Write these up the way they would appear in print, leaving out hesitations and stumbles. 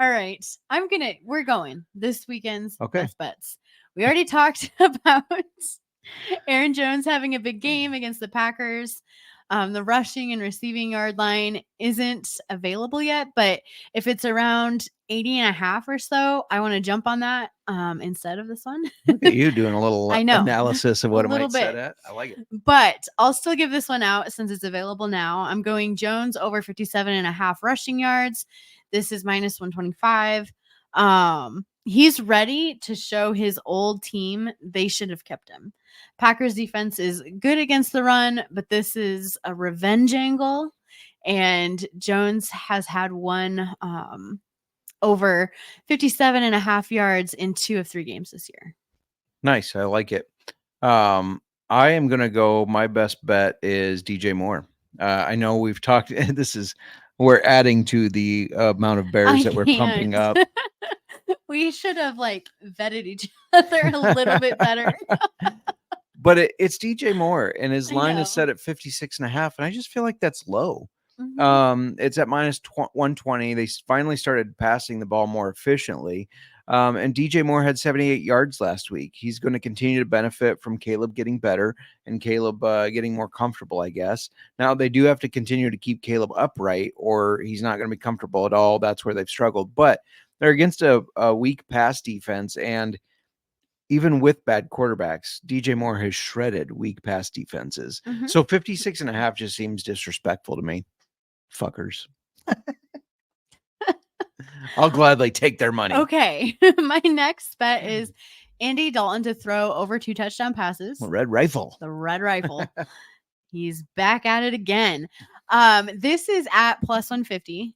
All right. We're going this weekend's Okay. best bets. We already talked about Aaron Jones having a big game against the Packers. The rushing and receiving yard line isn't available yet, but if it's around 80.5 or so, I want to jump on that instead of this one. Look at you doing a little I know. analysis of A what it little might set bit. at. I like it. But I'll still give this one out since it's available now. I'm going Jones over 57.5 rushing yards. This is minus 125. He's ready to show his old team they should have kept him. Packers defense is good against the run, but this is a revenge angle. And Jones has had one over 57.5 yards in 2 of 3 games this year. Nice. I like it. I am going to go. My best bet is DJ Moore. I know we've talked. We're adding to the amount of bears that we're pumping up. We should have vetted each other a little bit better. But it's DJ Moore, and his line is set at 56.5, and I just feel like that's low. Mm-hmm. It's at minus 120. They finally started passing the ball more efficiently. And DJ Moore had 78 yards last week. He's going to continue to benefit from Caleb getting better and Caleb getting more comfortable, I guess. Now, they do have to continue to keep Caleb upright, or he's not going to be comfortable at all. That's where they've struggled. But they're against a weak pass defense, and even with bad quarterbacks, DJ Moore has shredded weak pass defenses. Mm-hmm. So 56.5 just seems disrespectful to me. Fuckers. I'll gladly take their money. Okay. My next bet is Andy Dalton to throw over 2 touchdown passes. The Red Rifle. He's back at it again. This is at plus 150.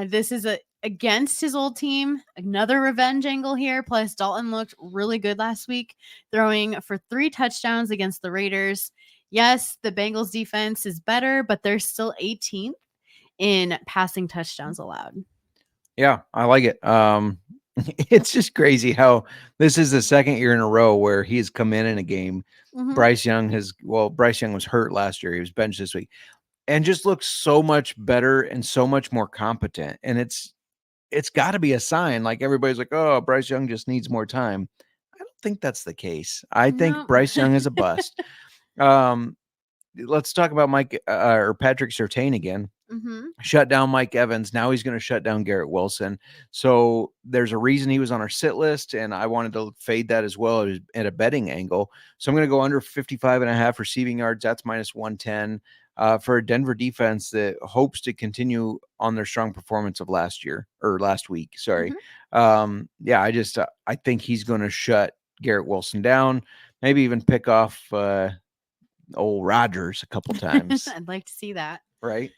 This is against his old team. Another revenge angle here. Plus, Dalton looked really good last week, throwing for 3 touchdowns against the Raiders. Yes, the Bengals defense is better, but they're still 18th in passing touchdowns allowed. Yeah, I like it. It's just crazy how this is the second year in a row where he's come in a game. Mm-hmm. Bryce Young was hurt last year. He was benched this week and just looks so much better and so much more competent. And it's got to be a sign. Like, everybody's like, oh, Bryce Young just needs more time. I don't think that's the case. I think Bryce Young is a bust. Let's talk about Patrick Surtain again. Mm-hmm. Shut down Mike Evans. Now he's going to shut down Garrett Wilson. So there's a reason he was on our sit list, and I wanted to fade that as well at a betting angle. So I'm going to go under 55.5 receiving yards. That's minus 110 for a Denver defense that hopes to continue on their strong performance of last week. Sorry. Mm-hmm. I think he's going to shut Garrett Wilson down, maybe even pick off old Rodgers a couple times. I'd like to see that. Right.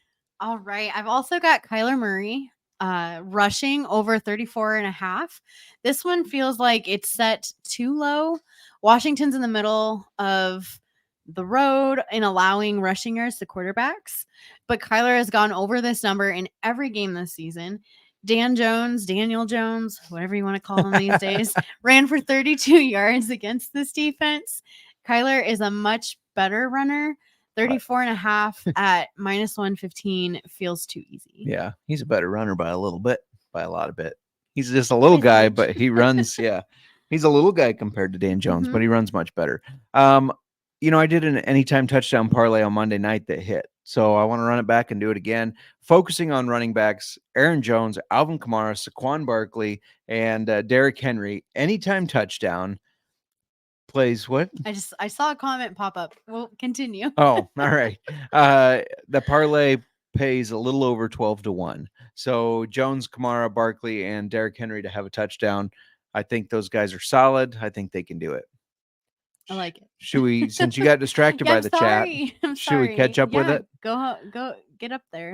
All right. I've also got Kyler Murray rushing over 34.5. This one feels like it's set too low. Washington's in the middle of the road in allowing rushing yards to quarterbacks, but Kyler has gone over this number in every game this season. Daniel Jones, whatever you want to call him these days, ran for 32 yards against this defense. Kyler is a much better runner. 34.5 at minus 115 feels too easy. Yeah, he's a better runner by a lot of bit. He's just a little guy, but he runs. Yeah, he's a little guy compared to Dan Jones, mm-hmm. but he runs much better. I did an anytime touchdown parlay on Monday night that hit. So I want to run it back and do it again. Focusing on running backs, Aaron Jones, Alvin Kamara, Saquon Barkley, and Derrick Henry. Anytime touchdown. Plays what? I saw a comment pop up. We'll continue. Oh, all right. The parlay pays a little over 12-1. So Jones, Kamara, Barkley, and Derrick Henry to have a touchdown. I think those guys are solid. I think they can do it. I like it. Should we, since you got distracted by the chat, I'm should we catch up with it? Go get up there.